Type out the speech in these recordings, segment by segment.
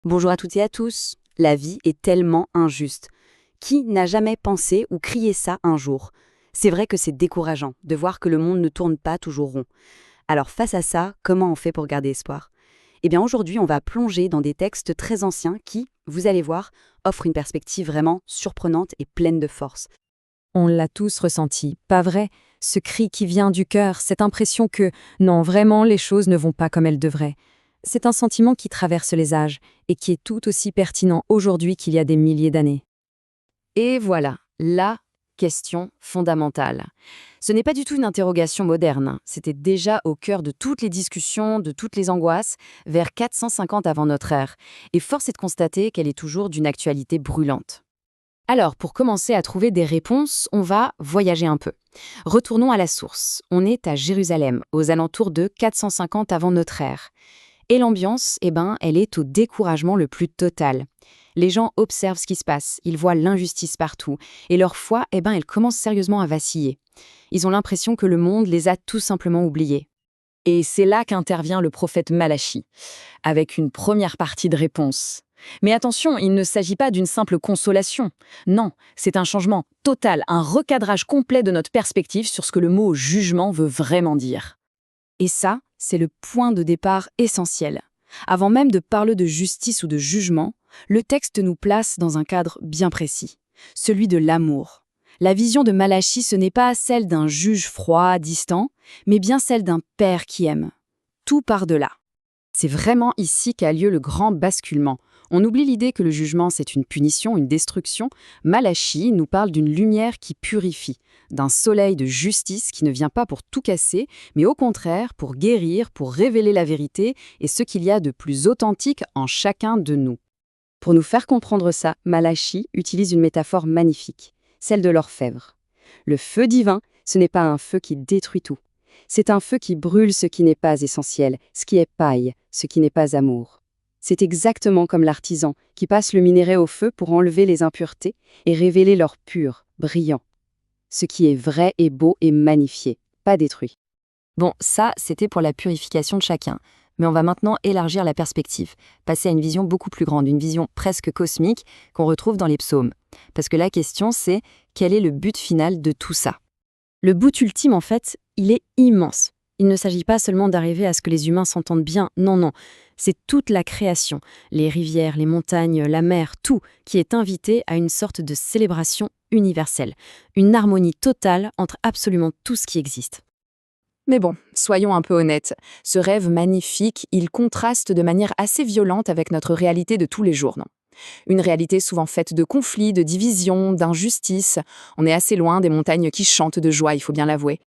Bonjour à toutes et à tous. La vie est tellement injuste. Qui n'a jamais pensé ou crié ça un jour? C'est vrai que c'est décourageant de voir que le monde ne tourne pas toujours rond. Alors face à ça, comment on fait pour garder espoir? Eh bien aujourd'hui, on va plonger dans des textes très anciens qui, vous allez voir, offrent une perspective vraiment surprenante et pleine de force. On l'a tous ressenti, pas vrai? Ce cri qui vient du cœur, cette impression que, non, vraiment, les choses ne vont pas comme elles devraient. C'est un sentiment qui traverse les âges et qui est tout aussi pertinent aujourd'hui qu'il y a des milliers d'années. Et voilà, la question fondamentale. Ce n'est pas du tout une interrogation moderne, c'était déjà au cœur de toutes les discussions, de toutes les angoisses, vers 450 avant notre ère, et force est de constater qu'elle est toujours d'une actualité brûlante. Alors, pour commencer à trouver des réponses, on va voyager un peu. Retournons à la source. On est à Jérusalem, aux alentours de 450 avant notre ère. Et l'ambiance, elle est au découragement le plus total. Les gens observent ce qui se passe, ils voient l'injustice partout, et leur foi, elle commence sérieusement à vaciller. Ils ont l'impression que le monde les a tout simplement oubliés. Et c'est là qu'intervient le prophète Malachi, avec une première partie de réponse. Mais attention, il ne s'agit pas d'une simple consolation. Non, c'est un changement total, un recadrage complet de notre perspective sur ce que le mot jugement veut vraiment dire. Et ça, c'est le point de départ essentiel. Avant même de parler de justice ou de jugement, le texte nous place dans un cadre bien précis, celui de l'amour. La vision de Malachi, ce n'est pas celle d'un juge froid, distant, mais bien celle d'un père qui aime. Tout par-delà. C'est vraiment ici qu'a lieu le grand basculement. On oublie l'idée que le jugement, c'est une punition, une destruction. Malachi nous parle d'une lumière qui purifie, d'un soleil de justice qui ne vient pas pour tout casser, mais au contraire pour guérir, pour révéler la vérité et ce qu'il y a de plus authentique en chacun de nous. Pour nous faire comprendre ça, Malachi utilise une métaphore magnifique, celle de l'orfèvre. Le feu divin, ce n'est pas un feu qui détruit tout. C'est un feu qui brûle ce qui n'est pas essentiel, ce qui est paille, ce qui n'est pas amour. C'est exactement comme l'artisan qui passe le minerai au feu pour enlever les impuretés et révéler l'or pur, brillant. Ce qui est vrai et beau est magnifié, pas détruit. Bon, ça, c'était pour la purification de chacun. Mais on va maintenant élargir la perspective, passer à une vision beaucoup plus grande, une vision presque cosmique qu'on retrouve dans les psaumes. Parce que la question, c'est quel est le but final de tout ça? Le but ultime, en fait, il est immense. Il ne s'agit pas seulement d'arriver à ce que les humains s'entendent bien, non, non. C'est toute la création, les rivières, les montagnes, la mer, tout, qui est invité à une sorte de célébration universelle, une harmonie totale entre absolument tout ce qui existe. Mais bon, soyons un peu honnêtes, ce rêve magnifique, il contraste de manière assez violente avec notre réalité de tous les jours, non? Une réalité souvent faite de conflits, de divisions, d'injustices. On est assez loin des montagnes qui chantent de joie, il faut bien l'avouer.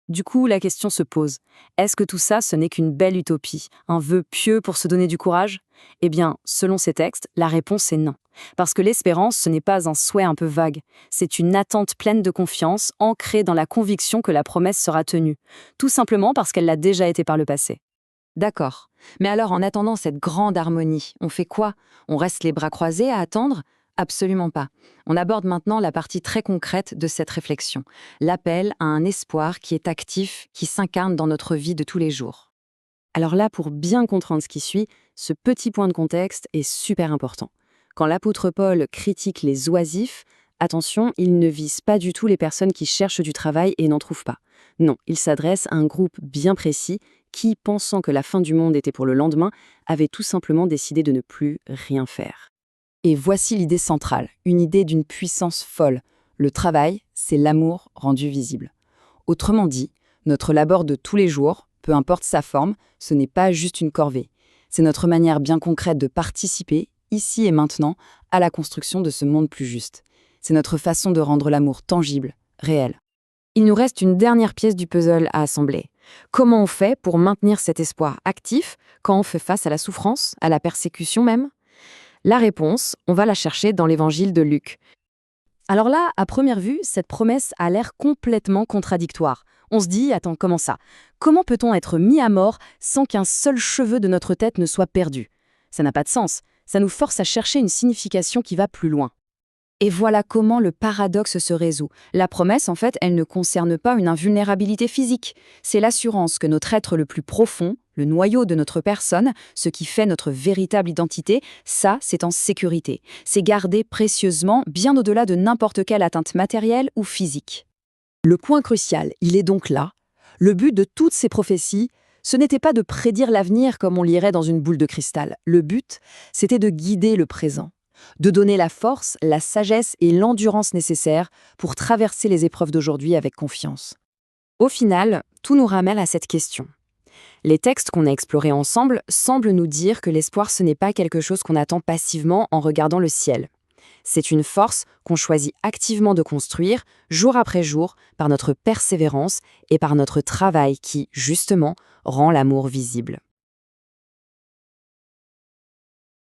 Du coup, la question se pose, est-ce que tout ça, ce n'est qu'une belle utopie, un vœu pieux pour se donner du courage? Eh bien, selon ces textes, la réponse est non. Parce que l'espérance, ce n'est pas un souhait un peu vague, c'est une attente pleine de confiance, ancrée dans la conviction que la promesse sera tenue, tout simplement parce qu'elle l'a déjà été par le passé. D'accord. Mais alors, en attendant cette grande harmonie, on fait quoi? On reste les bras croisés à attendre? Absolument pas. On aborde maintenant la partie très concrète de cette réflexion, l'appel à un espoir qui est actif, qui s'incarne dans notre vie de tous les jours. Alors là, pour bien comprendre ce qui suit, ce petit point de contexte est super important. Quand l'apôtre Paul critique les oisifs, attention, il ne vise pas du tout les personnes qui cherchent du travail et n'en trouvent pas. Non, il s'adresse à un groupe bien précis qui, pensant que la fin du monde était pour le lendemain, avait tout simplement décidé de ne plus rien faire. Et voici l'idée centrale, une idée d'une puissance folle. Le travail, c'est l'amour rendu visible. Autrement dit, notre labeur de tous les jours, peu importe sa forme, ce n'est pas juste une corvée. C'est notre manière bien concrète de participer, ici et maintenant, à la construction de ce monde plus juste. C'est notre façon de rendre l'amour tangible, réel. Il nous reste une dernière pièce du puzzle à assembler. Comment on fait pour maintenir cet espoir actif quand on fait face à la souffrance, à la persécution même? La réponse, on va la chercher dans l'évangile de Luc. Alors là, à première vue, cette promesse a l'air complètement contradictoire. On se dit, attends, comment ça? Comment peut-on être mis à mort sans qu'un seul cheveu de notre tête ne soit perdu? Ça n'a pas de sens. Ça nous force à chercher une signification qui va plus loin. Et voilà comment le paradoxe se résout. La promesse, en fait, elle ne concerne pas une invulnérabilité physique. C'est l'assurance que notre être le plus profond, Le noyau de notre personne, ce qui fait notre véritable identité, ça, c'est en sécurité. C'est gardé précieusement, bien au-delà de n'importe quelle atteinte matérielle ou physique. Le point crucial, il est donc là. Le but de toutes ces prophéties, ce n'était pas de prédire l'avenir comme on lirait dans une boule de cristal. Le but, c'était de guider le présent, de donner la force, la sagesse et l'endurance nécessaires pour traverser les épreuves d'aujourd'hui avec confiance. Au final, tout nous ramène à cette question. Les textes qu'on a explorés ensemble semblent nous dire que l'espoir, ce n'est pas quelque chose qu'on attend passivement en regardant le ciel. C'est une force qu'on choisit activement de construire, jour après jour, par notre persévérance et par notre travail qui, justement, rend l'amour visible.